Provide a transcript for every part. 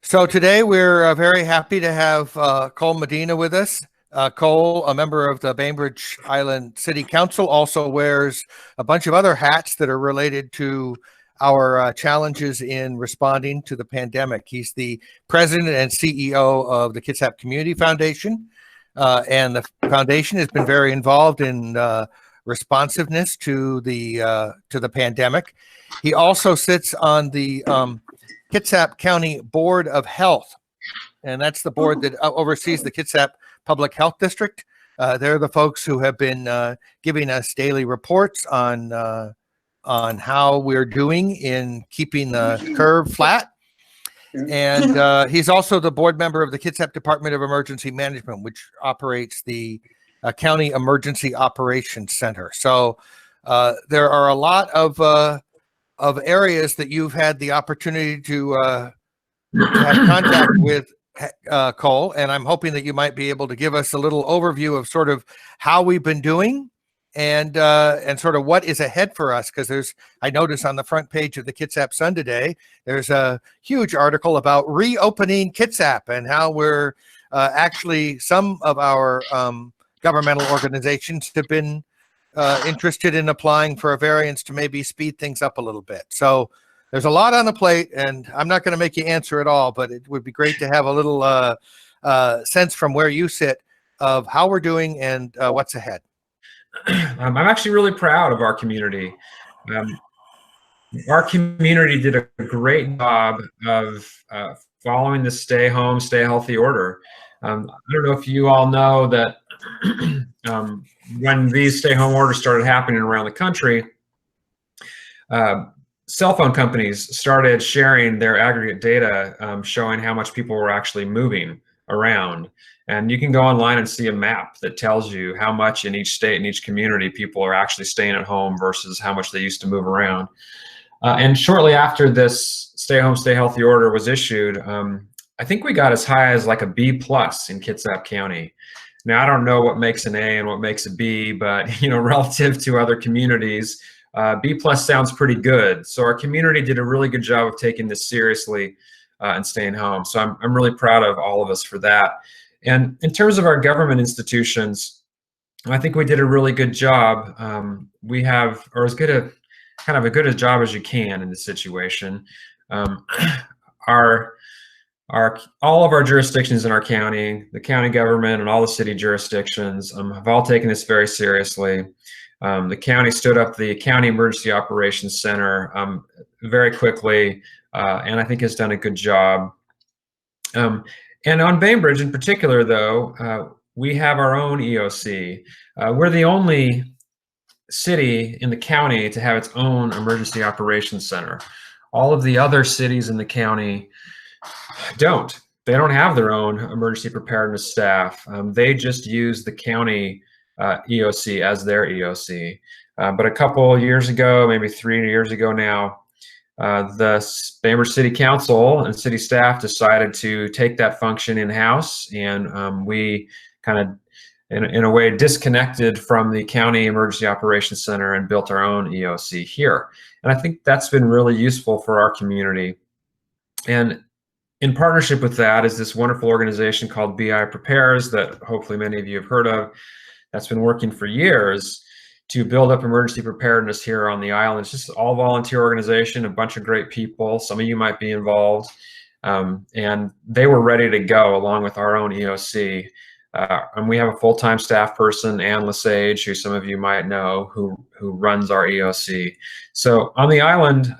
So today we're very happy to have Kol Medina with us. Kol, a member of the Bainbridge Island City Council, also wears a bunch of other hats that are related to our challenges in responding to the pandemic. He's the president and CEO of the Kitsap Community Foundation, and the foundation has been very involved in responsiveness to the pandemic. He also sits on the Kitsap County Board of Health, and that's the board that oversees the Kitsap Public Health District. They're the folks who have been giving us daily reports on how we're doing in keeping the curve flat. And he's also the board member of the Kitsap Department of Emergency Management, which operates the County Emergency Operations Center. So there are a lot of areas that you've had the opportunity to have contact with, Kol, and I'm hoping that you might be able to give us a little overview of sort of how we've been doing and sort of what is ahead for us. Because I noticed on the front page of the Kitsap Sun today, there's a huge article about reopening Kitsap and how we're actually, some of our governmental organizations have been interested in applying for a variance to maybe speed things up a little bit. So there's a lot on the plate, and I'm not going to make you answer it all, but it would be great to have a little sense from where you sit of how we're doing and what's ahead. I'm actually really proud of our community. Our community did a great job of following the stay home, stay healthy order. I don't know if you all know that when these stay home orders started happening around the country, cell phone companies started sharing their aggregate data showing how much people were actually moving around. And you can go online and see a map that tells you how much in each state and each community people are actually staying at home versus how much they used to move around. And shortly after this stay home, stay healthy order was issued, I think we got as high as like a B+ in Kitsap County. Now, I don't know what makes an A and what makes a B, but relative to other communities, B+ sounds pretty good. So our community did a really good job of taking this seriously and staying home. So I'm really proud of all of us for that. And in terms of our government institutions, I think we did a really good job. We have, or as good a job as you can in this situation. All of our jurisdictions in our county, the county government and all the city jurisdictions have all taken this very seriously. The county stood up the County Emergency Operations Center very quickly, and I think has done a good job. And on Bainbridge in particular, though, we have our own EOC. We're the only city in the county to have its own Emergency Operations Center. All of the other cities in the county don't. They don't have their own emergency preparedness staff. They just use the county EOC as their EOC. But a couple of years ago, maybe 3 years ago now, the Bainbridge City Council and city staff decided to take that function in-house, and we kind of, in a way, disconnected from the County Emergency Operations Center and built our own EOC here. And I think that's been really useful for our community. And in partnership with that is this wonderful organization called BI Prepares that hopefully many of you have heard of. That's been working for years to build up emergency preparedness here on the island. It's just all volunteer organization, a bunch of great people. Some of you might be involved. And they were ready to go along with our own EOC. And we have a full-time staff person, Ann Lesage, who some of you might know, who runs our EOC. So on the island,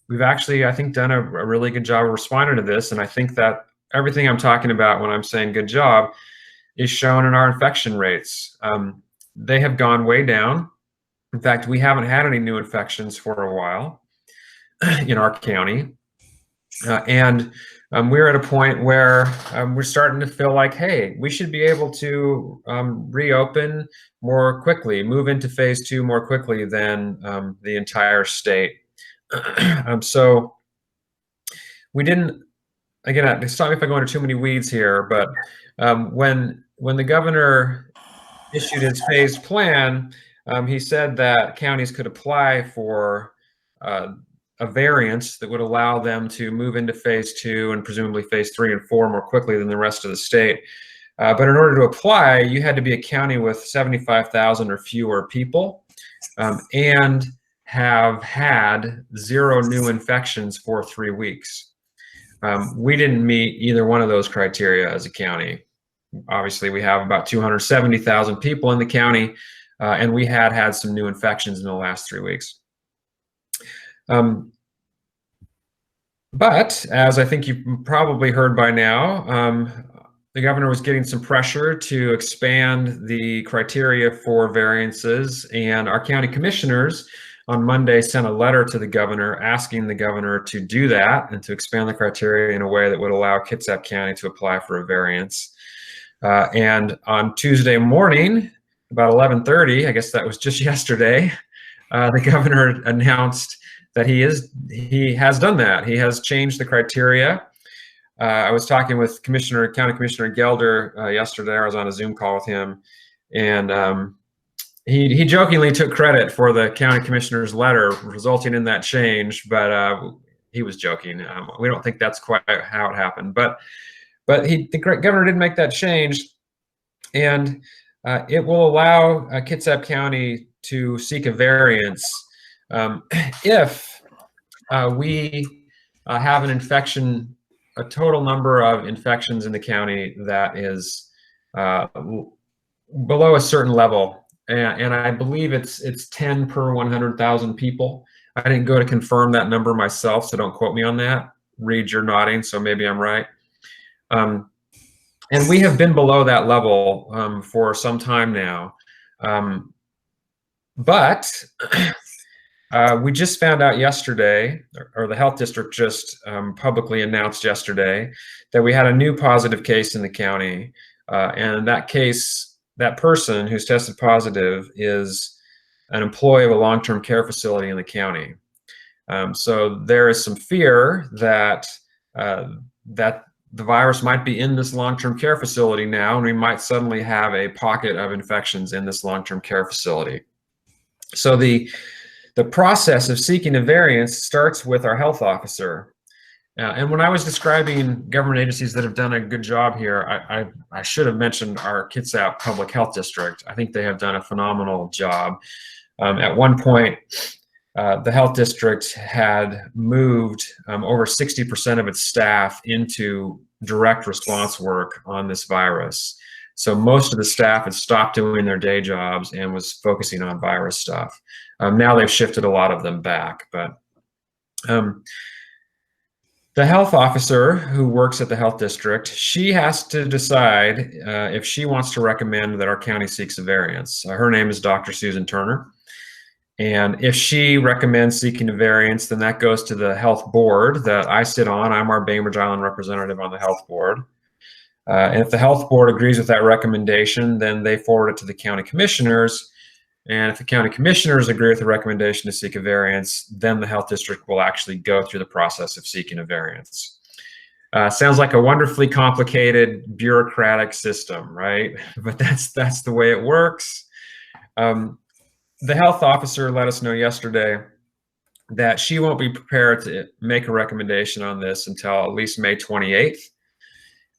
we've actually, I think, done a really good job of responding to this. And I think that everything I'm talking about when I'm saying good job is shown in our infection rates. They have gone way down. In fact, we haven't had any new infections for a while in our county. And we're at a point where we're starting to feel like, hey, we should be able to reopen more quickly, move into phase 2 more quickly than the entire state. So we didn't, again, stop me if I go into too many weeds here, but when the governor issued his phased plan, he said that counties could apply for a variance that would allow them to move into phase 2 and presumably phase 3 and 4 more quickly than the rest of the state. But in order to apply, you had to be a county with 75,000 or fewer people and have had 0 new infections for 3 weeks. We didn't meet either one of those criteria as a county. Obviously, we have about 270,000 people in the county, and we had some new infections in the last 3 weeks. But as I think you've probably heard by now, the governor was getting some pressure to expand the criteria for variances, and our county commissioners on Monday sent a letter to the governor asking the governor to do that and to expand the criteria in a way that would allow Kitsap County to apply for a variance. And on Tuesday morning, about 11:30, I guess that was just yesterday, the governor announced that he has done that. He has changed the criteria. I was talking with County Commissioner Gelder yesterday. I was on a Zoom call with him, and he jokingly took credit for the county commissioner's letter resulting in that change, but he was joking. We don't think that's quite how it happened, but the governor did make that change, and it will allow Kitsap County to seek a variance if we have an infection, a total number of infections in the county that is below a certain level. And I believe it's 10 per 100,000 people. I didn't go to confirm that number myself, so don't quote me on that. Reed, you're nodding, so maybe I'm right. And we have been below that level for some time now. But we just found out yesterday, or the health district just publicly announced yesterday, that we had a new positive case in the county. And that person who's tested positive is an employee of a long-term care facility in the county. So there is some fear that the virus might be in this long-term care facility now, and we might suddenly have a pocket of infections in this long-term care facility. So the process of seeking a variance starts with our health officer. And when I was describing government agencies that have done a good job here, I should have mentioned our Kitsap Public Health District. I think they have done a phenomenal job. At one point, the health district had moved over 60% of its staff into direct response work on this virus. So most of the staff had stopped doing their day jobs and was focusing on virus stuff. Now they've shifted a lot of them back, but the health officer who works at the health district, she has to decide if she wants to recommend that our county seeks a variance. Her name is Dr. Susan Turner. And if she recommends seeking a variance, then that goes to the health board that I sit on. I'm our Bainbridge Island representative on the health board. And if the health board agrees with that recommendation, then they forward it to the county commissioners. And if the county commissioners agree with the recommendation to seek a variance, then the health district will actually go through the process of seeking a variance. Sounds like a wonderfully complicated bureaucratic system, right? But that's the way it works. The health officer let us know yesterday that she won't be prepared to make a recommendation on this until at least May 28th,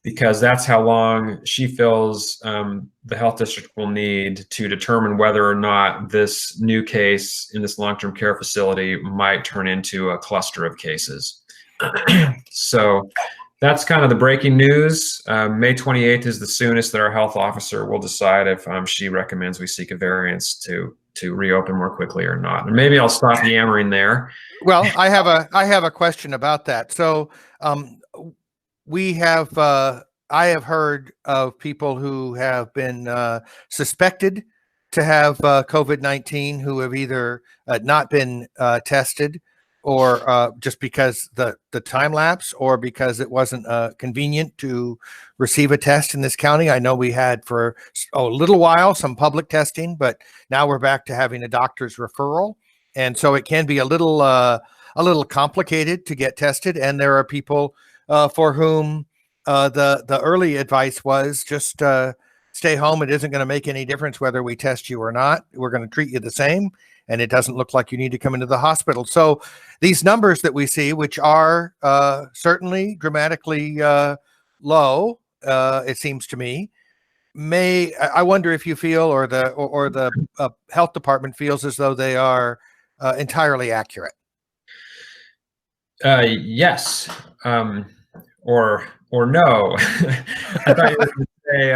because that's how long she feels the health district will need to determine whether or not this new case in this long-term care facility might turn into a cluster of cases. So that's kind of the breaking news. May 28th is the soonest that our health officer will decide if she recommends we seek a variance to reopen more quickly or not. And maybe I'll stop yammering there. Well, I have a question about that. So I have heard of people who have been suspected to have COVID-19 who have either not been tested, or just because the time lapse, or because it wasn't convenient to receive a test in this county. I know we had for a little while some public testing, but now we're back to having a doctor's referral, and so it can be a little complicated to get tested. And there are people for whom the early advice was just stay home. It isn't going to make any difference whether we test you or not. We're going to treat you the same. And it doesn't look like you need to come into the hospital. So these numbers that we see, which are certainly dramatically low, it seems to me, I wonder if you feel or the health department feels as though they are entirely accurate. Yes, or no. I thought you were going to say,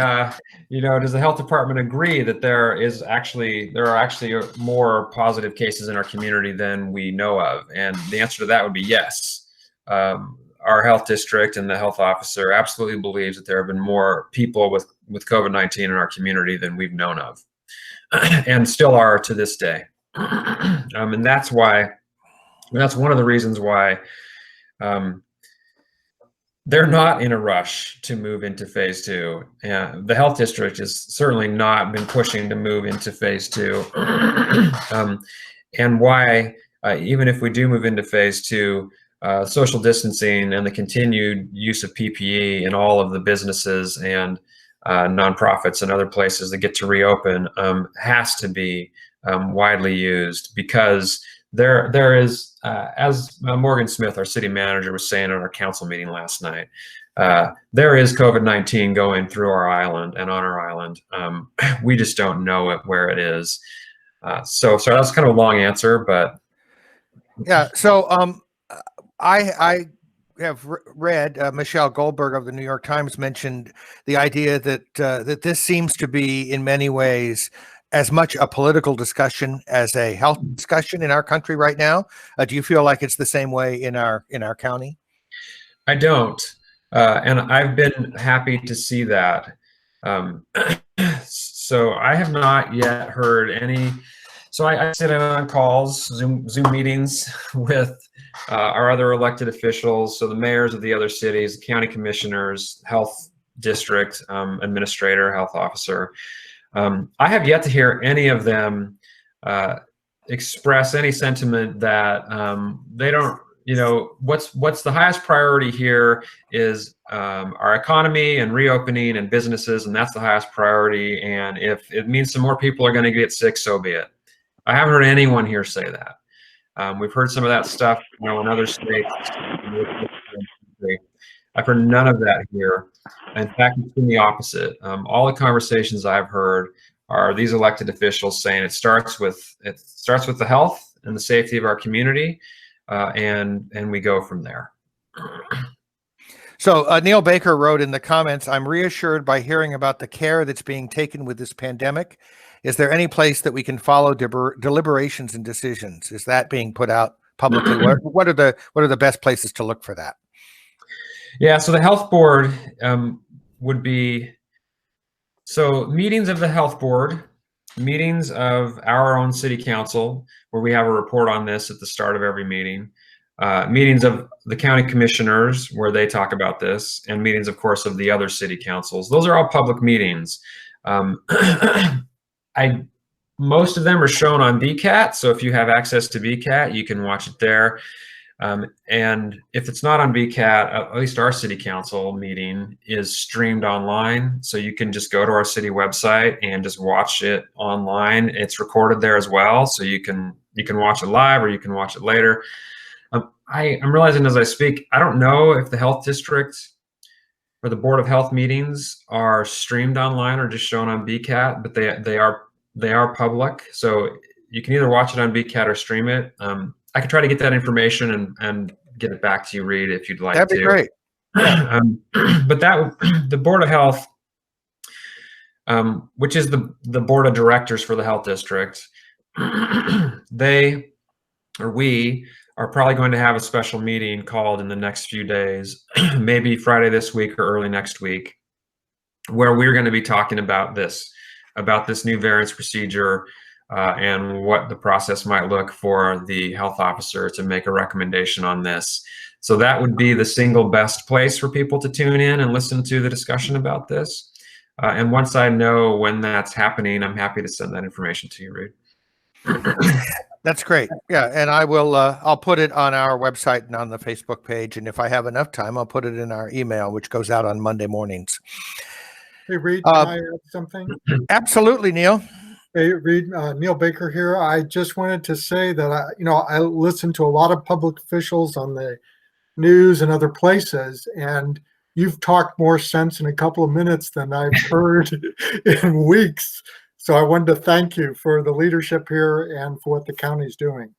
does the health department agree that there are actually more positive cases in our community than we know of? And the answer to that would be yes. Our health district and the health officer absolutely believes that there have been more people with COVID-19 in our community than we've known of, and still are to this day. And that's one of the reasons why they're not in a rush to move into phase 2. The health district has certainly not been pushing to move into phase 2. And why, even if we do move into phase 2, social distancing and the continued use of PPE in all of the businesses and nonprofits and other places that get to reopen has to be widely used, because there is, as Morgan Smith, our city manager, was saying at our council meeting last night, there is COVID-19 going through our island and on our island. We just don't know where it is. So that's kind of a long answer, but yeah. So I have read Michelle Goldberg of the New York Times mentioned the idea that this seems to be in many ways as much a political discussion as a health discussion in our country right now. Do you feel like it's the same way in our county? I don't, and I've been happy to see that. So I have not yet heard any. So I sit in on calls, Zoom meetings with our other elected officials, so the mayors of the other cities, county commissioners, health district administrator, health officer. I have yet to hear any of them express any sentiment that they don't, what's the highest priority here is our economy and reopening and businesses, and that's the highest priority. And if it means some more people are going to get sick, so be it. I haven't heard anyone here say that. We've heard some of that stuff, in other states. I've heard none of that here. In fact, it's been the opposite. All the conversations I've heard are these elected officials saying it starts with the health and the safety of our community, and we go from there. So Neil Baker wrote in the comments, "I'm reassured by hearing about the care that's being taken with this pandemic. Is there any place that we can follow deliberations and decisions? Is that being put out publicly? What are the best places to look for that?" Yeah, so the health board would be, so meetings of the health board, meetings of our own city council, where we have a report on this at the start of every meeting, meetings of the county commissioners, where they talk about this, and meetings, of course, of the other city councils. Those are all public meetings. Most of them are shown on BCAT, so if you have access to BCAT, you can watch it there. And if it's not on BCAT, at least our city council meeting is streamed online, so you can just go to our city website and just watch it online. It's recorded there as well, so you can watch it live or you can watch it later. I'm realizing as I speak, I don't know if the health district or the Board of Health meetings are streamed online or just shown on BCAT, but they are public, so you can either watch it on BCAT or stream it. I could try to get that information and get it back to you, Reed, if you'd like to. That'd be great. But the Board of Health, which is the board of directors for the health district, we are probably going to have a special meeting called in the next few days, maybe Friday this week or early next week, where we're going to be talking about this new variance procedure, and what the process might look for the health officer to make a recommendation on this. So that would be the single best place for people to tune in and listen to the discussion about this. And once I know when that's happening, I'm happy to send that information to you, Reed. That's great. Yeah, and I will. I'll put it on our website and on the Facebook page, and if I have enough time, I'll put it in our email, which goes out on Monday mornings. Hey, Reed, can I add something? Absolutely, Neil. Hey, Reed, Neil Baker here. I just wanted to say that I listen to a lot of public officials on the news and other places, and you've talked more sense in a couple of minutes than I've heard in weeks. So I wanted to thank you for the leadership here and for what the county's doing.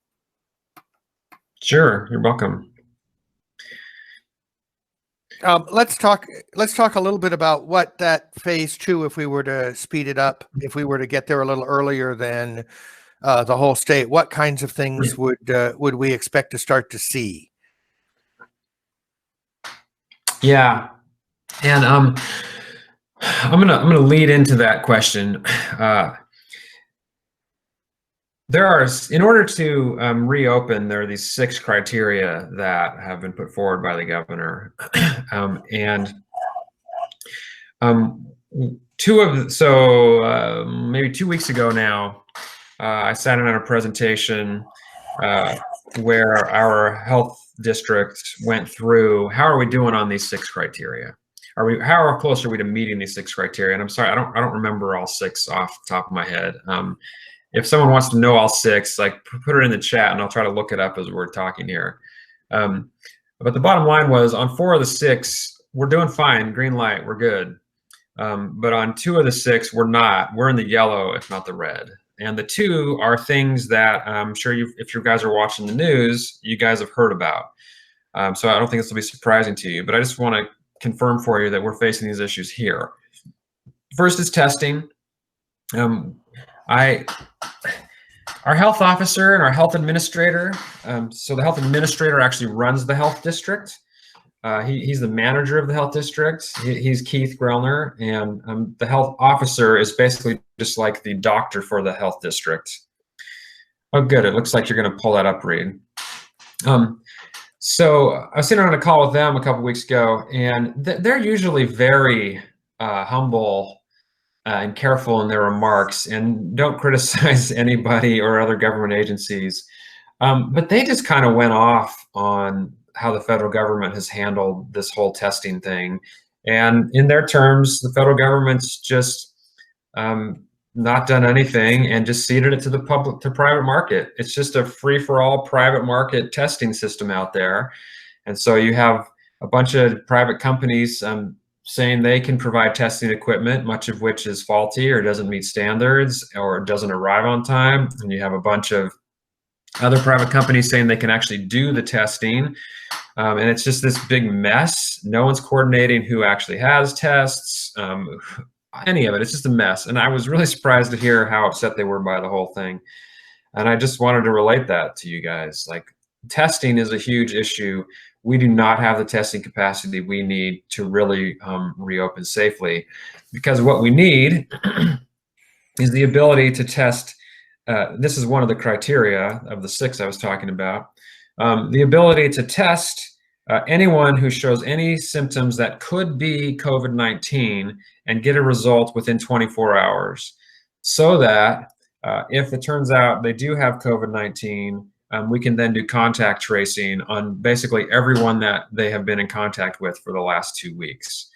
Sure, you're welcome. Let's talk a little bit about what that phase 2, if we were to speed it up, if we were to get there a little earlier than the whole state, what kinds of things would we expect to start to see? Yeah, and I'm gonna lead into that question. There are, in order to reopen, there are these 6 criteria that have been put forward by the governor, maybe 2 weeks ago now, I sat in on a presentation where our health district went through how are we doing on these 6 criteria. How close are we to meeting these 6 criteria? And I'm sorry, I don't remember all 6 off the top of my head. If someone wants to know all 6, like put it in the chat and I'll try to look it up as we're talking here. But the bottom line was on 4 of the 6, we're doing fine, green light, we're good. But on 2 of the 6, we're not. We're in the yellow, if not the red. And the 2 are things that I'm sure if you guys are watching the news, you guys have heard about. So I don't think this will be surprising to you, but I just want to confirm for you that we're facing these issues here. First is testing. Our health officer and our health administrator, so the health administrator actually runs the health district. He's the manager of the health district. He's Keith Grellner, and the health officer is basically just like the doctor for the health district. Oh, good. It looks like you're going to pull that up, Reed. So I was sitting on a call with them a couple weeks ago, and they're usually very humble and careful in their remarks and don't criticize anybody or other government agencies. But they just kind of went off on how the federal government has handled this whole testing thing. And in their terms, the federal government's just not done anything and just ceded it to the private market. It's just a free-for-all private market testing system out there. And so you have a bunch of private companies saying they can provide testing equipment, much of which is faulty or doesn't meet standards or doesn't arrive on time. And you have a bunch of other private companies saying they can actually do the testing. And it's just this big mess. No one's coordinating who actually has tests, any of it. It's just a mess. And I was really surprised to hear how upset they were by the whole thing. And I just wanted to relate that to you guys. Like, testing is a huge issue. We do not have the testing capacity we need to really reopen safely, because what we need is the ability to test. This is one of the criteria of the 6 I was talking about. The ability to test anyone who shows any symptoms that could be COVID-19 and get a result within 24 hours, so that if it turns out they do have COVID-19, we can then do contact tracing on basically everyone that they have been in contact with for the last 2 weeks.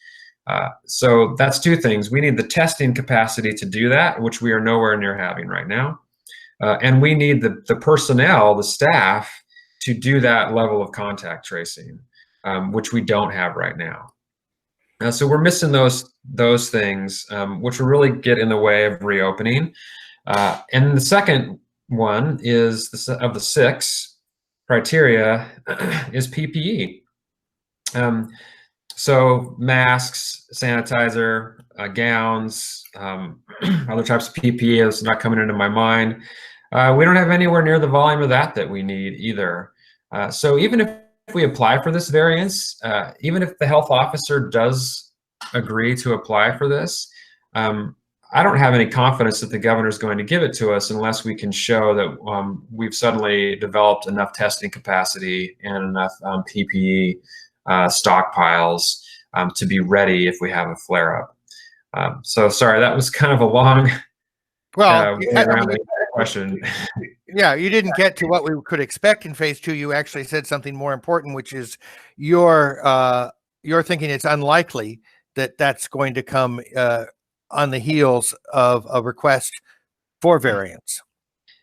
So that's 2 things. We need the testing capacity to do that, which we are nowhere near having right now. And we need the personnel, the staff, to do that level of contact tracing, which we don't have right now. So we're missing those things, which will really get in the way of reopening. And the second one is, of the 6 criteria, is PPE. So masks, sanitizer, gowns, other types of PPE that's not coming into my mind. We don't have anywhere near the volume of that we need either. So even if we apply for this variance, even if the health officer does agree to apply for this, I don't have any confidence that the governor is going to give it to us unless we can show that we've suddenly developed enough testing capacity and enough PPE stockpiles to be ready if we have a flare-up. So sorry, that was kind of a long question. Yeah, you didn't get to what we could expect in phase 2. You actually said something more important, which is you're thinking it's unlikely that's going to come on the heels of a request for variance.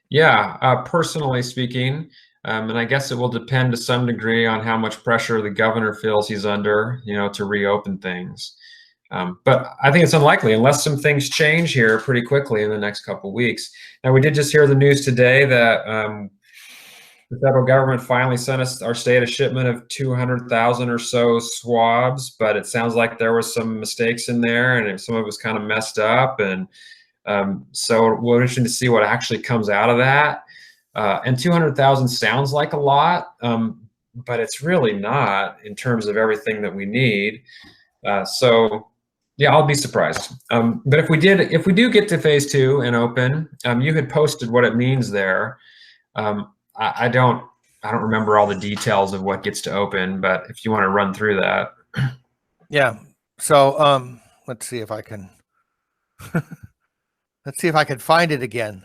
Yeah, personally speaking, and I guess it will depend to some degree on how much pressure the governor feels he's under, to reopen things. But I think it's unlikely unless some things change here pretty quickly in the next couple of weeks. Now, we did just hear the news today that the federal government finally sent us, our state, a shipment of 200,000 or so swabs, but it sounds like there was some mistakes in there and some of it was kind of messed up. And so we're interested to see what actually comes out of that. And 200,000 sounds like a lot, but it's really not in terms of everything that we need. So yeah, I'll be surprised. But if we do get to phase 2 and open, you had posted what it means there. I don't remember all the details of what gets to open, but if you want to run through that. Yeah. So let's see if I can find it again.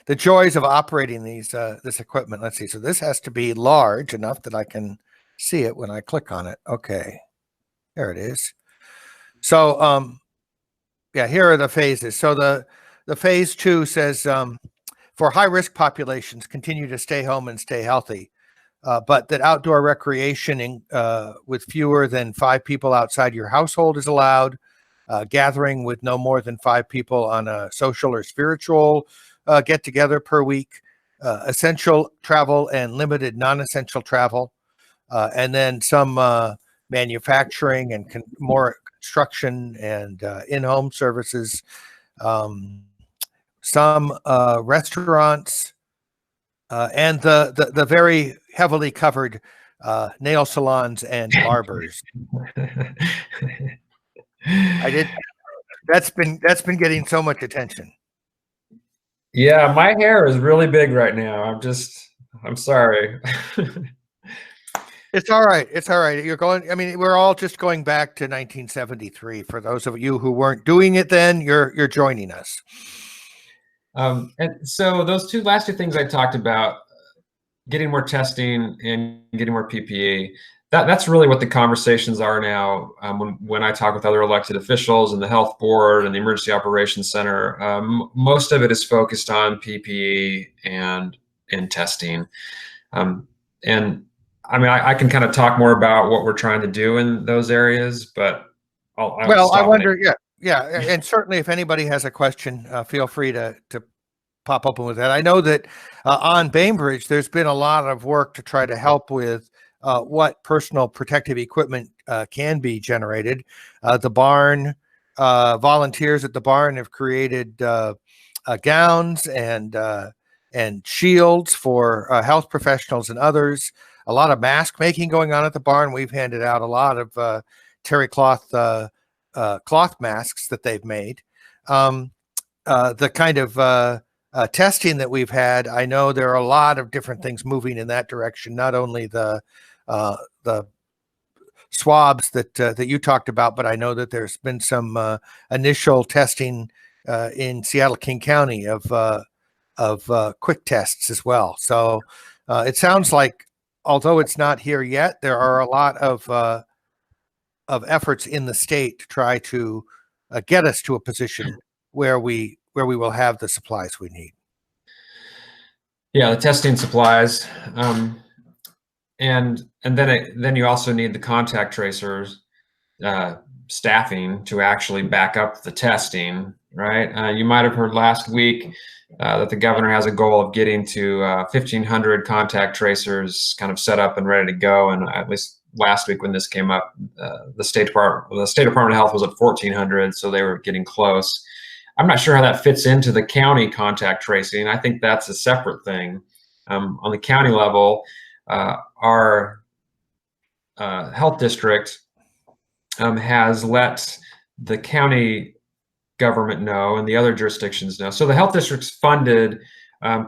The joys of operating this equipment. Let's see. So this has to be large enough that I can see it when I click on it. Okay. There it is. So yeah, here are the phases. So the phase 2 says for high-risk populations, continue to stay home and stay healthy, but that outdoor recreation with fewer than 5 people outside your household is allowed, gathering with no more than 5 people on a social or spiritual get-together per week, essential travel and limited non-essential travel, and then some manufacturing and more construction and in-home services, some restaurants, and the very heavily covered nail salons and barbers. That's been getting so much attention. Yeah, my hair is really big right now. I'm sorry. It's all right. It's all right. We're all just going back to 1973. For those of you who weren't doing it then, you're joining us. And so those last two things I talked about, getting more testing and getting more PPE, that's really what the conversations are now. When I talk with other elected officials and the health board and the emergency operations center, most of it is focused on PPE and testing. And I mean, I can kind of talk more about what we're trying to do in those areas, but I wonder, yeah. And certainly if anybody has a question, feel free to pop open with that. I know that on Bainbridge, there's been a lot of work to try to help with what personal protective equipment can be generated. The barn, volunteers at the barn have created gowns and shields for health professionals and others. A lot of mask making going on at the barn. We've handed out a lot of terry cloth masks that they've made. The kind of testing that we've had, I know there are a lot of different things moving in that direction. Not only the swabs that you talked about, but I know that there's been some initial testing in Seattle King County of quick tests as well. So it sounds like, although it's not here yet, there are a lot of efforts in the state to try to get us to a position where we will have the supplies we need. Yeah, the testing supplies, and then you also need the contact tracers staffing to actually back up the testing, right? You might have heard last week that the governor has a goal of getting to 1,500 contact tracers kind of set up and ready to go. And at least last week when this came up, the State Department of Health was at 1,400, so they were getting close. I'm not sure how that fits into the county contact tracing. I think that's a separate thing. On the county level, our health district has let the county government know and the other jurisdictions know. So the health district's funded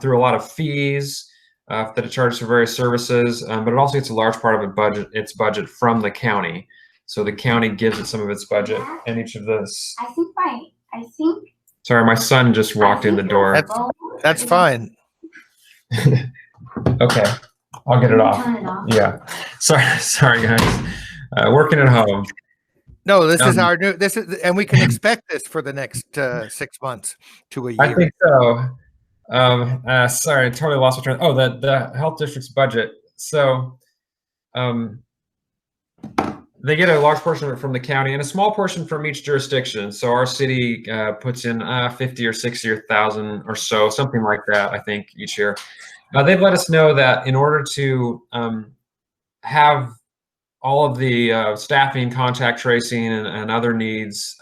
through a lot of fees that it charges for various services, but it also gets a large part of its budget from the county. So the county gives it some of its budget, and each of those. I think. Sorry, my son just walked in the door. That's fine. Okay, I'll get it off. Turn it off. Yeah. Sorry guys. Working at home. No, this is Um, our new. This is, and we can expect this for the next 6 months to a I year. think so. Sorry, I totally lost my train. Oh, the health district's budget. So, they get a large portion of it from the county and a small portion from each jurisdiction. So our city puts in 50 or 60 or 1,000 or so, something like that, I think, each year. They've let us know that in order to have all of the staffing, contact tracing, and other needs,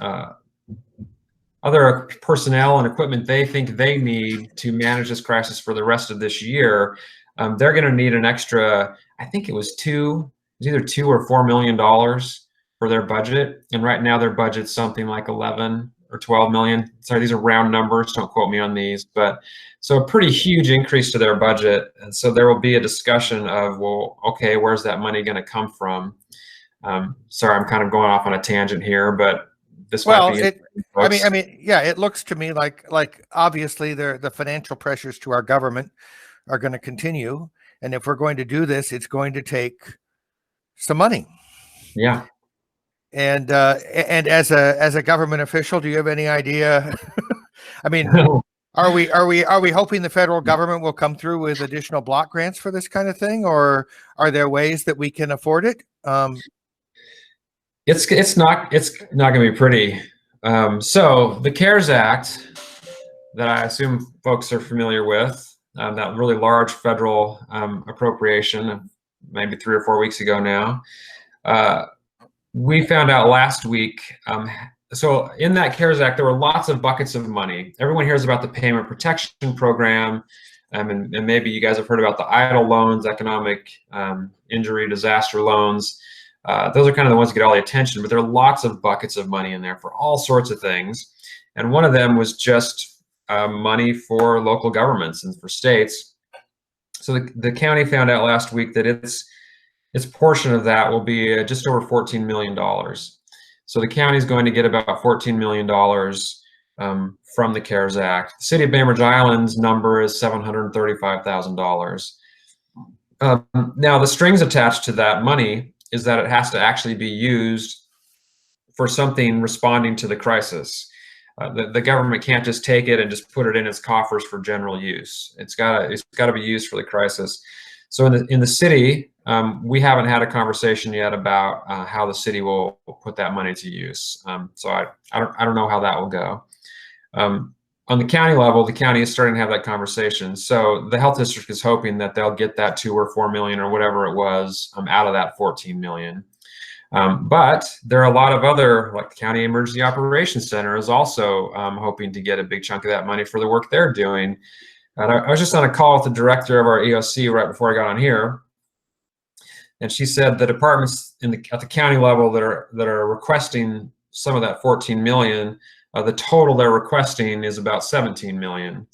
other personnel and equipment they think they need to manage this crisis for the rest of this year, they're going to need an extra, I think it was either $2 or $4 million for their budget. And right now their budget's something like 11 or 12 million. Sorry, these are round numbers. Don't quote me on these, but so a pretty huge increase to their budget. And so there will be a discussion of, well, okay, where's that money going to come from? Sorry, I'm kind of going off on a tangent here, but this might be. I mean, yeah, it looks to me like obviously the financial pressures to our government are going to continue. And if we're going to do this, it's going to take some money. Yeah. And as a government official, do you have any idea? I mean, are we hoping the federal government will come through with additional block grants for this kind of thing, or are there ways that we can afford it? It's not going to be pretty. So the CARES Act, that I assume folks are familiar with, that really large federal appropriation, maybe 3 or 4 weeks ago now. We found out last week. So in that CARES Act, there were lots of buckets of money. Everyone hears about the Payment Protection Program, and maybe you guys have heard about the EIDL loans, economic injury disaster loans. Those are kind of the ones that get all the attention, but there are lots of buckets of money in there for all sorts of things. And one of them was just money for local governments and for states. So the county found out last week that its portion of that will be just over $14 million. So the county is going to get about $14 million from the CARES Act. The city of Bainbridge Island's number is $735,000. Now the strings attached to that money is that it has to actually be used for something responding to the crisis. The government can't just take it and just put it in its coffers for general use. It's got to be used for the crisis. So in the city, we haven't had a conversation yet about how the city will put that money to use. So I don't know how that will go. On the county level, the county is starting to have that conversation. So the health district is hoping that they'll get that 2 or 4 million or whatever it was out of that 14 million. But there are a lot of other, like the County Emergency Operations Center is also hoping to get a big chunk of that money for the work they're doing. And I was just on a call with the director of our EOC right before I got on here, and she said the departments at the county level that are requesting some of that 14 million, the total they're requesting is about 17 million.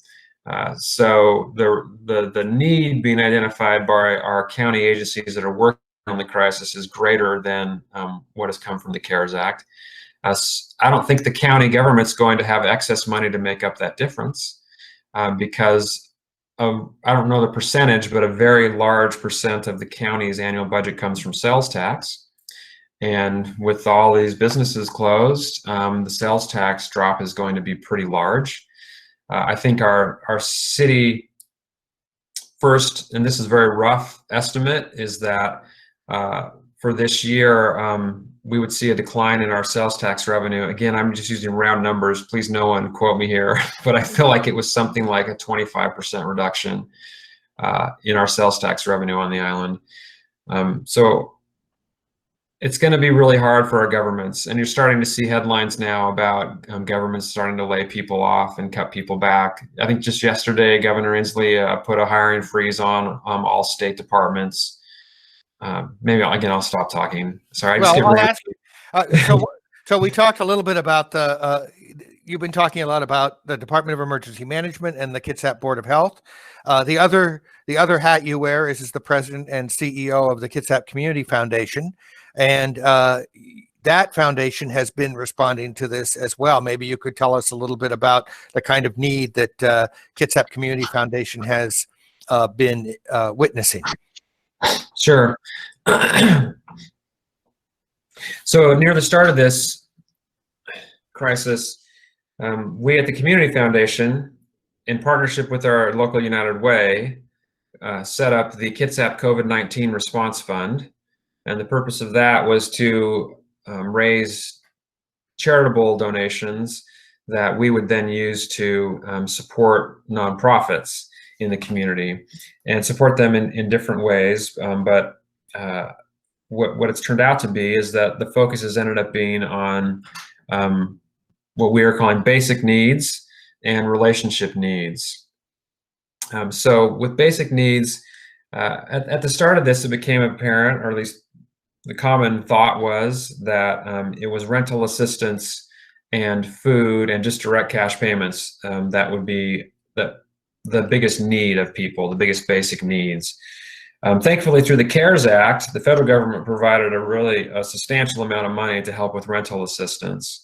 So the need being identified by our county agencies that are working on the crisis is greater than what has come from the CARES Act. I don't think the county government's going to have excess money to make up that difference because of, I don't know the percentage, but a very large percent of the county's annual budget comes from sales tax. And with all these businesses closed, the sales tax drop is going to be pretty large. I think our city first, and this is a very rough estimate, is that for this year, we would see a decline in our sales tax revenue. Again, I'm just using round numbers. Please no one quote me here, but I feel like it was something like a 25% reduction in our sales tax revenue on the island. So it's going to be really hard for our governments. And you're starting to see headlines now about governments starting to lay people off and cut people back. I think just yesterday, Governor Inslee put a hiring freeze on all state departments. Maybe again, I'll stop talking. Sorry. I'll ask you. So we talked a little bit about you've been talking a lot about the Department of Emergency Management and the Kitsap Board of Health. The other hat you wear is the president and CEO of the Kitsap Community Foundation. And that foundation has been responding to this as well. Maybe you could tell us a little bit about the kind of need that Kitsap Community Foundation has been witnessing. Sure. So near the start of this crisis, we at the Community Foundation, in partnership with our local United Way, set up the Kitsap COVID-19 Response Fund. And the purpose of that was to raise charitable donations that we would then use to support nonprofits in the community and support them in different ways. But what it's turned out to be is that the focus has ended up being on what we are calling basic needs and relationship needs. So with basic needs, at the start of this, it became apparent, or at least the common thought was that it was rental assistance and food and just direct cash payments that would be the biggest need of people, the biggest basic needs. Thankfully, through the CARES Act, the federal government provided a substantial amount of money to help with rental assistance.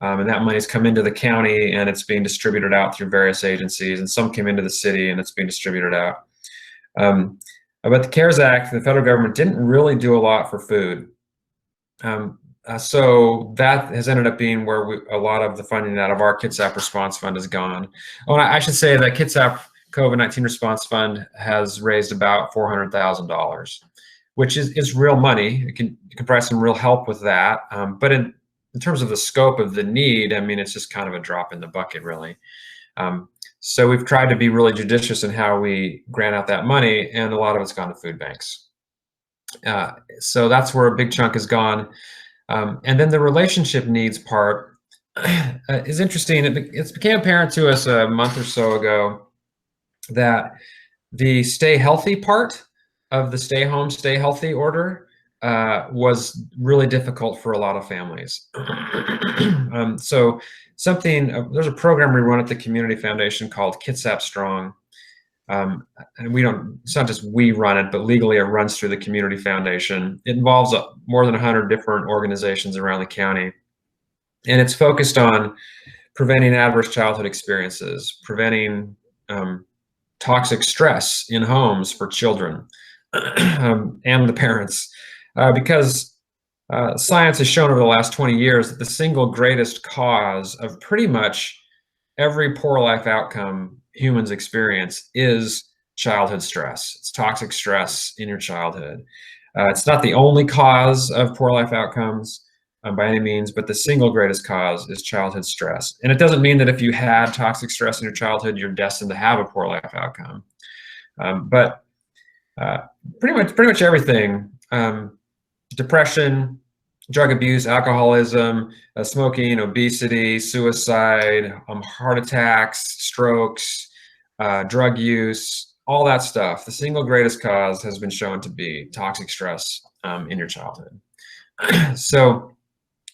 And that money's come into the county and it's being distributed out through various agencies, and some came into the city and it's being distributed out. But the CARES Act, the federal government didn't really do a lot for food. So that has ended up being where a lot of the funding out of our Kitsap Response Fund has gone. Oh, and I should say that Kitsap COVID-19 Response Fund has raised about $400,000, which is real money. It can provide some real help with that. But in terms of the scope of the need, I mean, it's just kind of a drop in the bucket, really. So we've tried to be really judicious in how we grant out that money, and a lot of it's gone to food banks. So that's where a big chunk has gone. And then the relationship needs part is interesting. It became apparent to us a month or so ago that the stay healthy part of the stay home, stay healthy order was really difficult for a lot of families. So there's a program we run at the Community Foundation called Kitsap Strong. And it's not just we run it, but legally it runs through the Community Foundation. It involves more than 100 different organizations around the county. And it's focused on preventing adverse childhood experiences, preventing toxic stress in homes for children and the parents. Because science has shown over the last 20 years that the single greatest cause of pretty much every poor life outcome humans experience is childhood stress. It's toxic stress in your childhood. It's not the only cause of poor life outcomes by any means, but the single greatest cause is childhood stress. And it doesn't mean that if you had toxic stress in your childhood, you're destined to have a poor life outcome. But pretty much everything, depression, drug abuse, alcoholism, smoking, obesity, suicide, heart attacks, strokes, drug use, all that stuff. The single greatest cause has been shown to be toxic stress in your childhood. So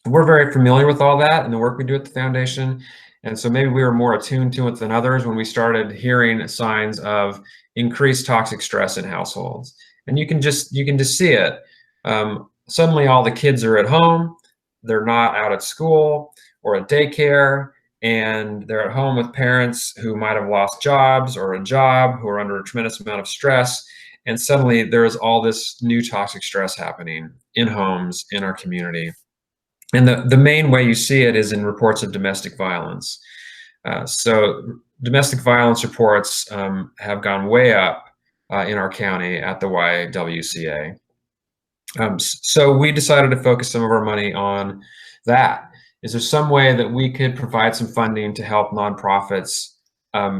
we're very familiar with all that and the work we do at the foundation. And so maybe we were more attuned to it than others when we started hearing signs of increased toxic stress in households. And you can just see it. Suddenly all the kids are at home, they're not out at school or at daycare, and they're at home with parents who might have lost jobs or a job, who are under a tremendous amount of stress. And suddenly there's all this new toxic stress happening in homes, in our community. And the main way you see it is in reports of domestic violence. So domestic violence reports have gone way up in our county at the YWCA. So we decided to focus some of our money on that. Is there some way that we could provide some funding to help nonprofits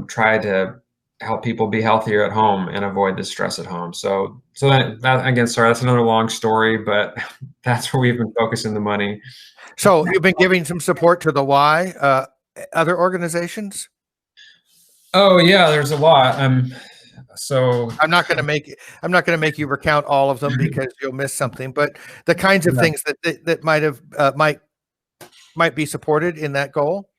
try to help people be healthier at home and avoid the stress at home? So that again, sorry, that's another long story, but that's where we've been focusing the money. So you've been giving some support to the Y, other organizations? Oh yeah, there's a lot. So I'm not going to make you recount all of them because you'll miss something, but the kinds of things that might be supported in that goal.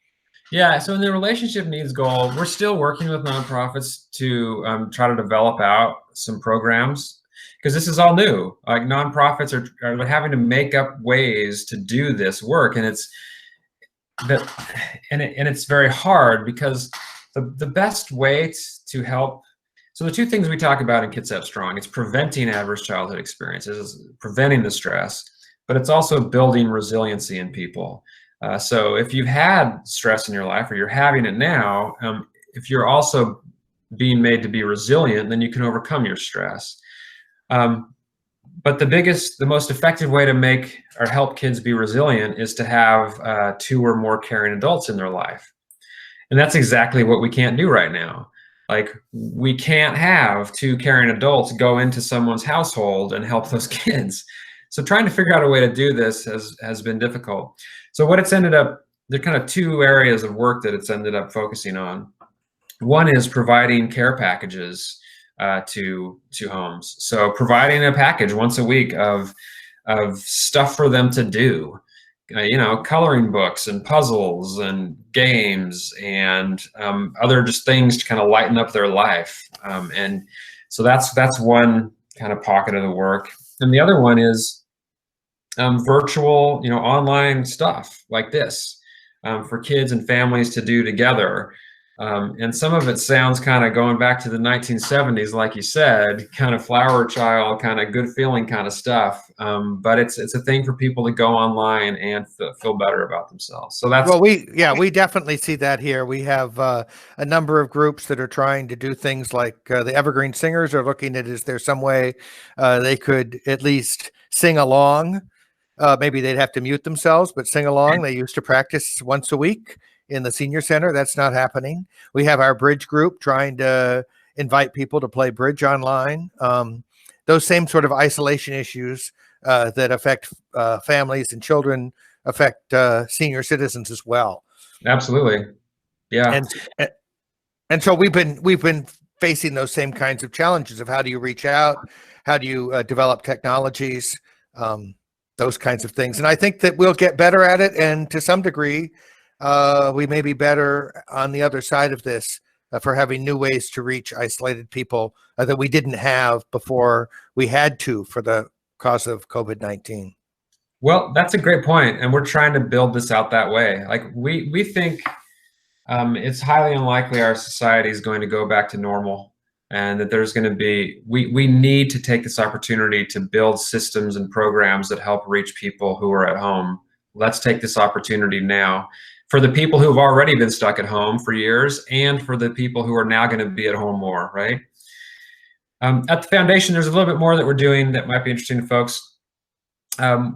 Yeah, so in the relationship needs goal, we're still working with nonprofits to try to develop out some programs, because this is all new. Like nonprofits are having to make up ways to do this work, and it's very hard because the best way to help. So the two things we talk about in Kitsap Strong, it's preventing adverse childhood experiences, preventing the stress, but it's also building resiliency in people. So if you've had stress in your life or you're having it now, if you're also being made to be resilient, then you can overcome your stress. But the most effective way to make or help kids be resilient is to have 2 or more caring adults in their life. And that's exactly what we can't do right now. Like, we can't have 2 caring adults go into someone's household and help those kids. So trying to figure out a way to do this has been difficult. So what it's ended up, there are kind of 2 areas of work that it's ended up focusing on. One is providing care packages to homes. So providing a package once a week of stuff for them to do, coloring books and puzzles and games and other just things to kind of lighten up their life. And so that's one kind of pocket of the work. And the other one is virtual, online stuff like this for kids and families to do together. And some of it sounds kind of going back to the 1970s, like you said, kind of flower child, kind of good feeling kind of stuff. But it's a thing for people to go online and feel better about themselves. So that's, well, we definitely see that here. We have a number of groups that are trying to do things like the Evergreen Singers are looking at, is there some way they could at least sing along? Maybe they'd have to mute themselves, but sing along. They used to practice once a week in the senior center. That's not happening. We have our bridge group trying to invite people to play bridge online. Those same sort of isolation issues that affect families and children affect senior citizens as well. Absolutely. Yeah. And so we've been facing those same kinds of challenges of how do you reach out? How do you develop technologies? Those kinds of things. And I think that we'll get better at it. And to some degree, we may be better on the other side of this for having new ways to reach isolated people that we didn't have before we had to for the cause of COVID-19. Well, that's a great point, and we're trying to build this out that way. Like we think it's highly unlikely our society is going to go back to normal, and that there's going to be, we need to take this opportunity to build systems and programs that help reach people who are at home. Let's take this opportunity now for the people who've already been stuck at home for years, and for the people who are now going to be at home more, right? At the foundation, there's a little bit more that we're doing that might be interesting to folks.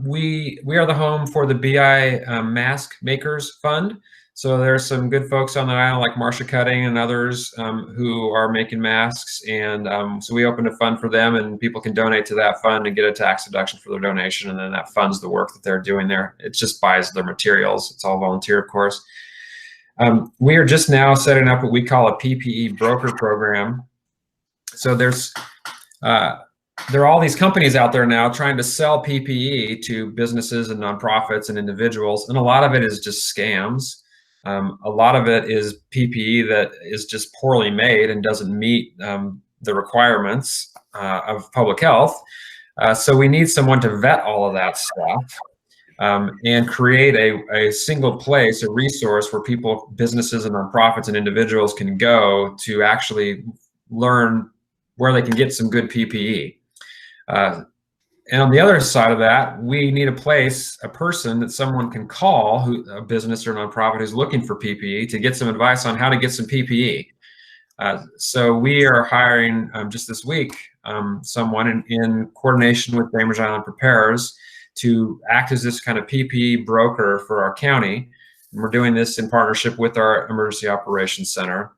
We are the home for the BI Mask Makers Fund. So there's some good folks on the island like Marsha Cutting and others who are making masks. And so we opened a fund for them, and people can donate to that fund and get a tax deduction for their donation. And then that funds the work that they're doing there. It just buys their materials. It's all volunteer, of course. We are just now setting up what we call a PPE broker program. So there are all these companies out there now trying to sell PPE to businesses and nonprofits and individuals. And a lot of it is just scams. A lot of it is PPE that is just poorly made and doesn't meet the requirements of public health. So we need someone to vet all of that stuff and create a single place, a resource where people, businesses and nonprofits and individuals can go to actually learn where they can get some good PPE. And on the other side of that, we need a place, a person that someone can call, a business or nonprofit who's looking for PPE, to get some advice on how to get some PPE. So we are hiring just this week someone in coordination with Bainbridge Island Preparers to act as this kind of PPE broker for our county. And we're doing this in partnership with our Emergency Operations Center.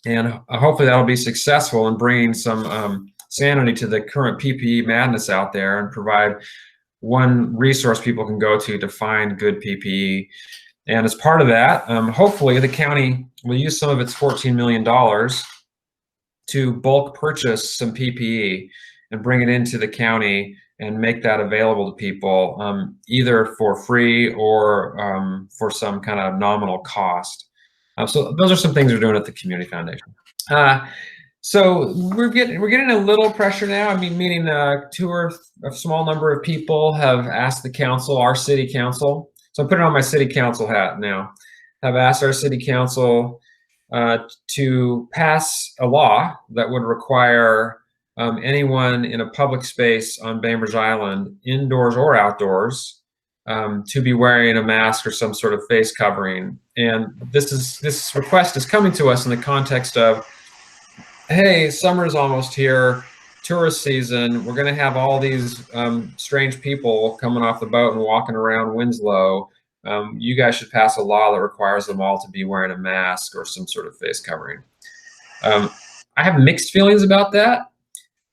And hopefully that'll be successful in bringing some sanity to the current PPE madness out there, and provide one resource people can go to find good PPE. And as part of that, hopefully the county will use some of its $14 million to bulk purchase some PPE and bring it into the county and make that available to people, either for free or for some kind of nominal cost. So those are some things we're doing at the Community Foundation. So we're getting a little pressure now. I mean, meaning a small number of people have asked the council, our city council. So I'm putting on my city council hat now. Have asked our city council to pass a law that would require anyone in a public space on Bainbridge Island, indoors or outdoors, to be wearing a mask or some sort of face covering. And this request is coming to us in the context of, hey, summer's almost here, tourist season. We're going to have all these strange people coming off the boat and walking around Winslow. You guys should pass a law that requires them all to be wearing a mask or some sort of face covering. I have mixed feelings about that.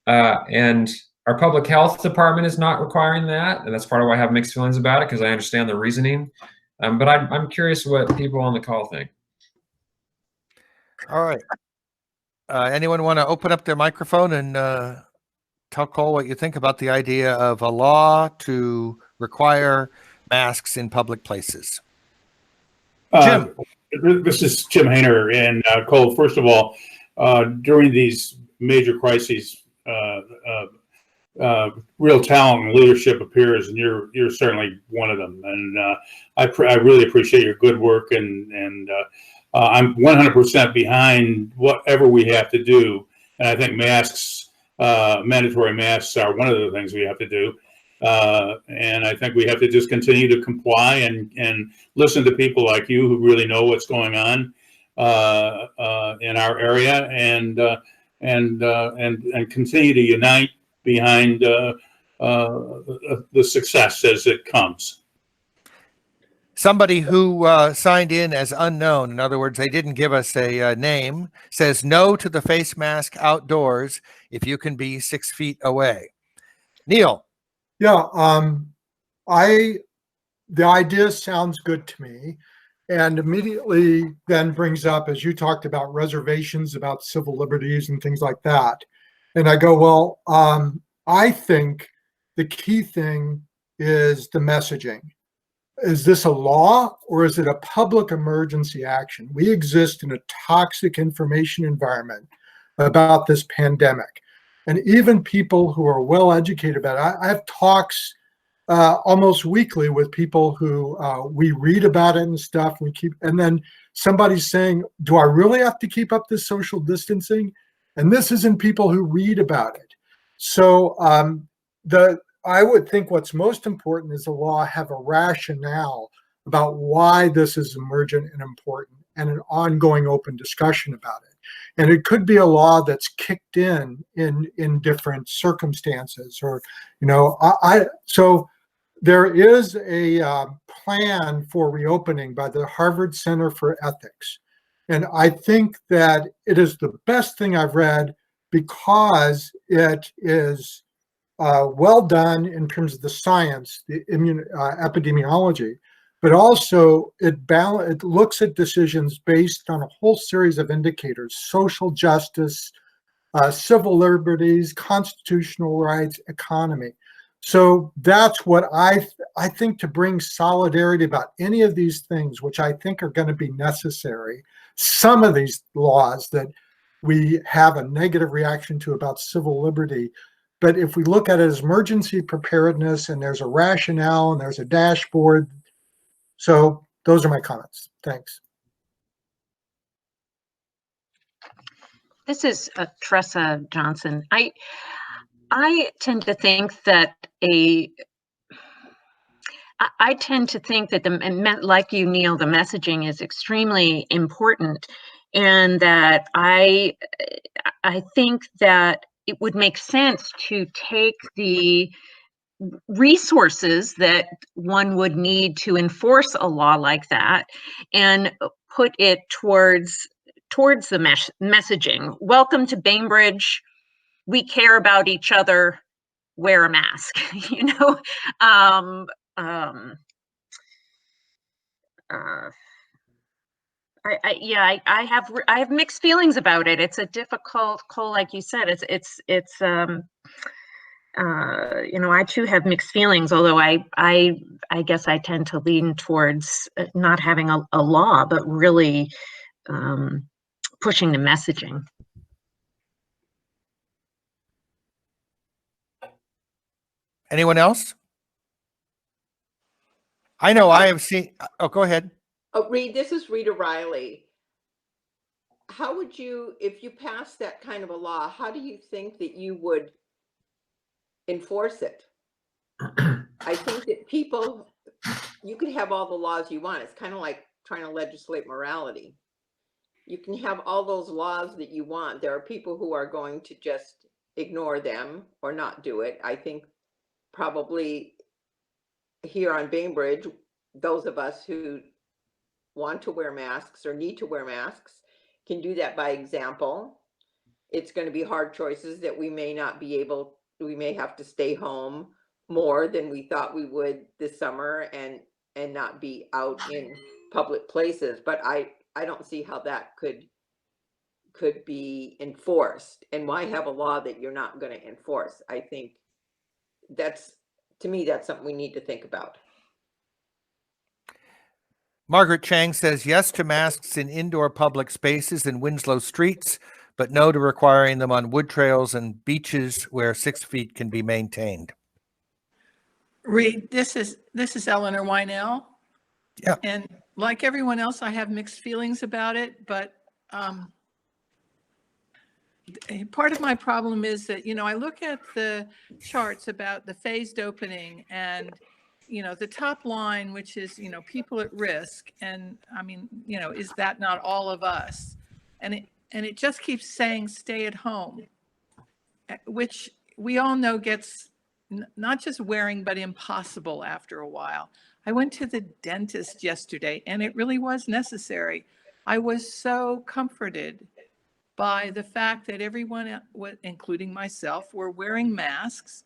And our public health department is not requiring that. And that's part of why I have mixed feelings about it, because I understand the reasoning. But I'm curious what people on the call think. All right. Anyone want to open up their microphone and tell Cole what you think about the idea of a law to require masks in public places? Jim. This is Jim Hayner. And Cole, first of all, during these major crises, real talent and leadership appears, and you're certainly one of them. And I really appreciate your good work, and I'm 100% behind whatever we have to do. And I think masks, mandatory masks, are one of the things we have to do. And I think we have to just continue to comply and listen to people like you who really know what's going on in our area, and continue to unite behind the success as it comes. Somebody who signed in as unknown, in other words, they didn't give us a name, says no to the face mask outdoors if you can be 6 feet away. Neil. Yeah, the idea sounds good to me, and immediately then brings up, as you talked about, reservations about civil liberties and things like that. And I go, well, I think the key thing is the messaging. Is this a law, or is it a public emergency action? We exist in a toxic information environment about this pandemic. And even people who are well educated about it, I have talks almost weekly with people who we read about it and stuff. And then somebody's saying, do I really have to keep up this social distancing? And this isn't people who read about it. So I would think what's most important is the law have a rationale about why this is emergent and important, and an ongoing open discussion about it. And it could be a law that's kicked in different circumstances, or, so there is a plan for reopening by the Harvard Center for Ethics. And I think that it is the best thing I've read, because it is well done in terms of the science, the epidemiology, but also it looks at decisions based on a whole series of indicators: social justice, civil liberties, constitutional rights, economy. So that's what I think, to bring solidarity about any of these things, which I think are going to be necessary. Some of these laws that we have a negative reaction to about civil liberty, but if we look at it as emergency preparedness, and there's a rationale and there's a dashboard. So those are my comments. Thanks. This is Tressa Johnson. I tend to think that like you, Neil, the messaging is extremely important, and that I think that it would make sense to take the resources that one would need to enforce a law like that and put it towards the messaging. Welcome to Bainbridge. We care about each other. Wear a mask. I have mixed feelings about it. It's a difficult call, like you said. I too have mixed feelings, although I guess I tend to lean towards not having a law, but really pushing the messaging. Anyone else? I know I have seen. Oh, go ahead. Oh, this is Rita Riley. how would you, if you passed that kind of a law, how do you think that you would enforce it? I think that people, you can have all the laws you want. It's kind of like trying to legislate morality. You can have all those laws that you want. There are people who are going to just ignore them or not do it. I think probably here on Bainbridge, those of us who want to wear masks or need to wear masks can do that by example. It's going to be hard choices that we may not be able, we may have to stay home more than we thought we would this summer and not be out in public places. But I don't see how that could be enforced. And why have a law that you're not going to enforce? I think that's, to me, that's something we need to think about. Margaret Chang says yes to masks in indoor public spaces and Winslow streets, but no to requiring them on wood trails and beaches where 6 feet can be maintained. Reed, this is Eleanor Wynell. Yeah. And like everyone else, I have mixed feelings about it, but part of my problem is that, I look at the charts about the phased opening and, the top line, which is, people at risk. And I mean, is that not all of us? And it just keeps saying stay at home, which we all know gets not just wearing, but impossible after a while. I went to the dentist yesterday and it really was necessary. I was so comforted by the fact that everyone, including myself, were wearing masks,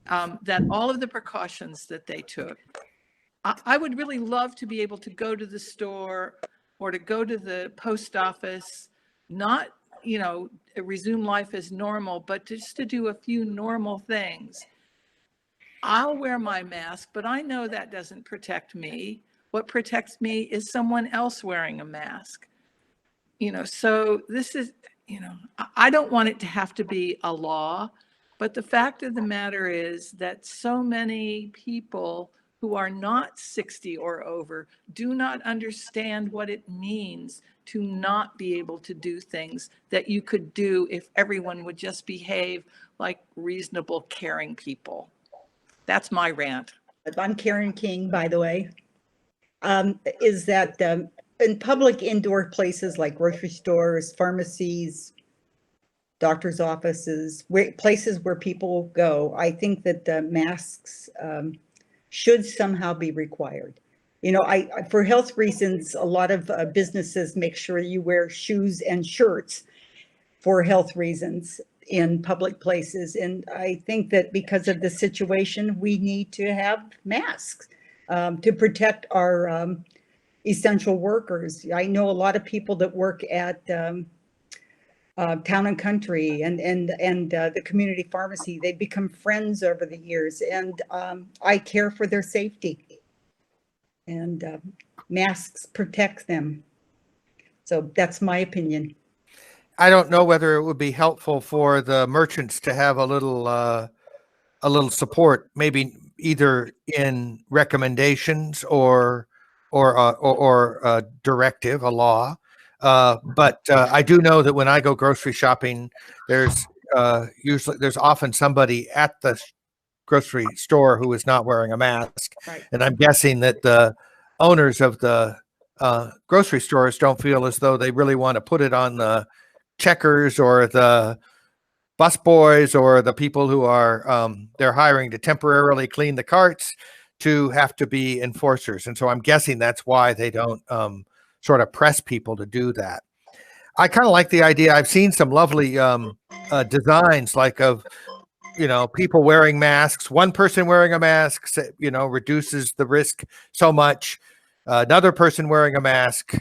that all of the precautions that they took. I would really love to be able to go to the store or to go to the post office, not, resume life as normal, but just to do a few normal things. I'll wear my mask, but I know that doesn't protect me. What protects me is someone else wearing a mask. So this is, I don't want it to have to be a law, but the fact of the matter is that so many people who are not 60 or over do not understand what it means to not be able to do things that you could do if everyone would just behave like reasonable, caring people. That's my rant. I'm Karen King, by the way. Is that in public indoor places like grocery stores, pharmacies, doctor's offices, places where people go, I think that masks should somehow be required. For health reasons, a lot of businesses make sure you wear shoes and shirts for health reasons in public places. And I think that because of the situation, we need to have masks to protect our essential workers. I know a lot of people that work at Town and Country and the community pharmacy. They've become friends over the years, and I care for their safety. And masks protect them. So that's my opinion. I don't know whether it would be helpful for the merchants to have a little support, maybe either in recommendations or a directive, a law. But I do know that when I go grocery shopping, there's often somebody at the grocery store who is not wearing a mask. Right. And I'm guessing that the owners of the grocery stores don't feel as though they really want to put it on the checkers or the bus boys or the people who are they're hiring to temporarily clean the carts to have to be enforcers. And so I'm guessing that's why they don't sort of press people to do that. I kind of like the idea. I've seen some lovely designs like of, people wearing masks. One person wearing a mask, reduces the risk so much. Another person wearing a mask,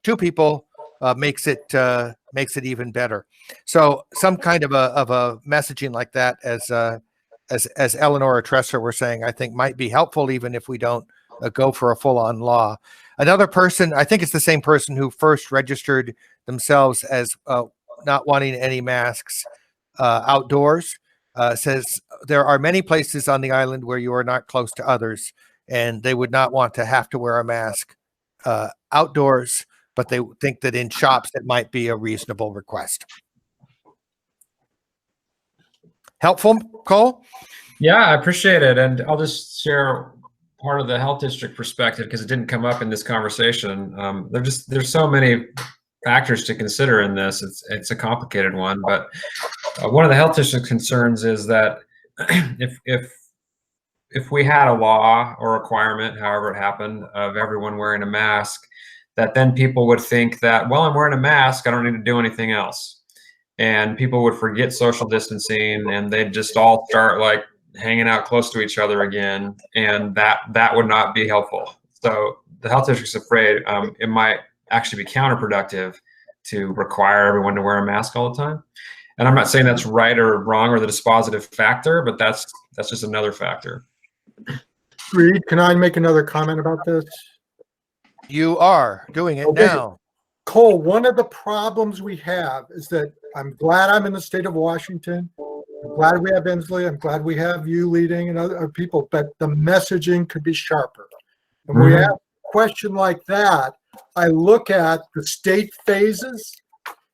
two people makes it even better. So some kind of a messaging like that, as Eleanor or Tressa were saying, I think might be helpful, even if we don't go for a full-on law. Another person, I think it's the same person who first registered themselves as not wanting any masks outdoors, says there are many places on the island where you are not close to others, and they would not want to have to wear a mask outdoors but they think that in shops it might be a reasonable request. Helpful, Cole? Yeah, I appreciate it. And I'll just share part of the health district perspective because it didn't come up in this conversation. There's so many factors to consider in this. It's a complicated one, but one of the health district concerns is that if we had a law or requirement, however it happened, of everyone wearing a mask, that then people would think that, well, I'm wearing a mask, I don't need to do anything else. And people would forget social distancing and they'd just all start like hanging out close to each other again. And that would not be helpful. So the health district's afraid it might actually be counterproductive to require everyone to wear a mask all the time. And I'm not saying that's right or wrong or the dispositive factor, but that's just another factor. Reed, can I make another comment about this? You are doing it Okay. now. Cole, one of the problems we have is that I'm glad I'm in the state of Washington. I'm glad we have Inslee. I'm glad we have you leading and other people, but the messaging could be sharper. And when we have a question like that, I look at the state phases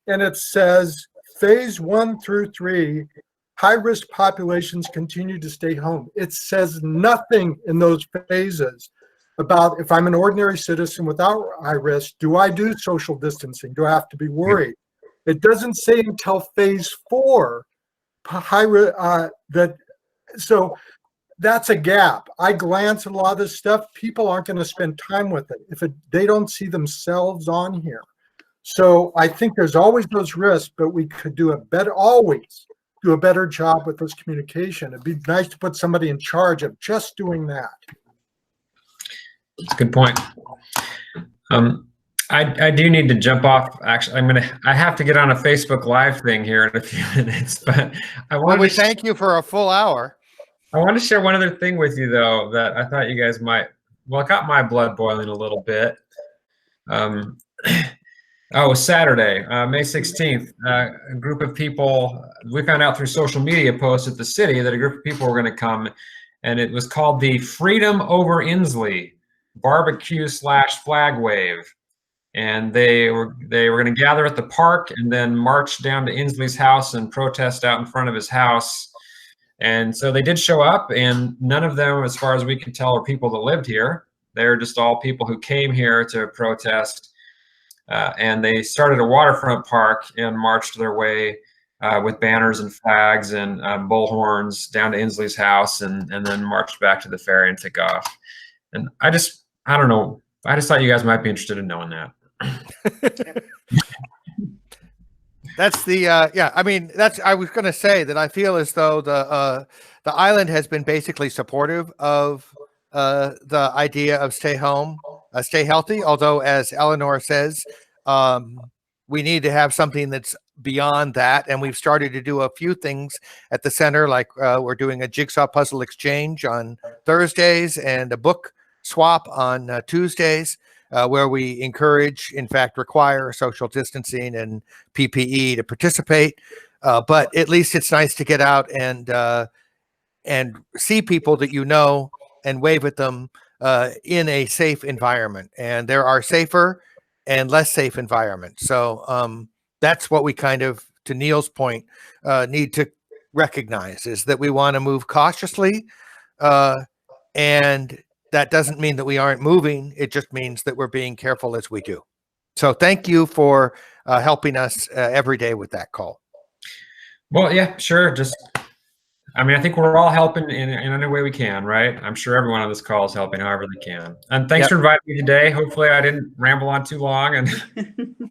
and it says phase 1 through 3, high-risk populations continue to stay home. It says nothing in those phases about if I'm an ordinary citizen without high risk, do I do social distancing? Do I have to be worried? It doesn't say until phase 4, so that's a gap. I glance at a lot of this stuff. People aren't going to spend time with it if they don't see themselves on here. So I think there's always those risks, but we could always do a better job with this communication. It'd be nice to put somebody in charge of just doing that. That's a good point. I do need to jump off. Actually, I have to get on a Facebook Live thing here in a few minutes, but We thank you for a full hour. I want to share one other thing with you though, that I thought you guys might, well, it got my blood boiling a little bit. Saturday, May 16th, a group of people, we found out through social media posts at the city that a group of people were going to come, and it was called the Freedom Over Inslee barbecue/flag wave. And they were going to gather at the park and then march down to Inslee's house and protest out in front of his house. And so they did show up, and none of them, as far as we could tell, are people that lived here. They're just all people who came here to protest. And they started a waterfront park and marched their way with banners and flags and bullhorns down to Inslee's house, and then marched back to the ferry and took off. And I don't know. I just thought you guys might be interested in knowing that. That's the I was going to say that I feel as though the island has been basically supportive of the idea of stay home, stay healthy. Although, as Eleanor says, we need to have something that's beyond that. And we've started to do a few things at the center, like we're doing a jigsaw puzzle exchange on Thursdays and a book swap on Tuesdays, where we encourage, in fact, require social distancing and PPE to participate. But at least it's nice to get out and see people that you know and wave at them in a safe environment. And there are safer and less safe environments. So that's what we kind of, to Neil's point, need to recognize, is that we want to move cautiously, and that doesn't mean that we aren't moving. It just means that we're being careful as we do. So thank you for helping us every day with that call. Well, yeah, sure. I think we're all helping in any way we can, right? I'm sure everyone on this call is helping however they can. And thanks for inviting me today. Hopefully I didn't ramble on too long. And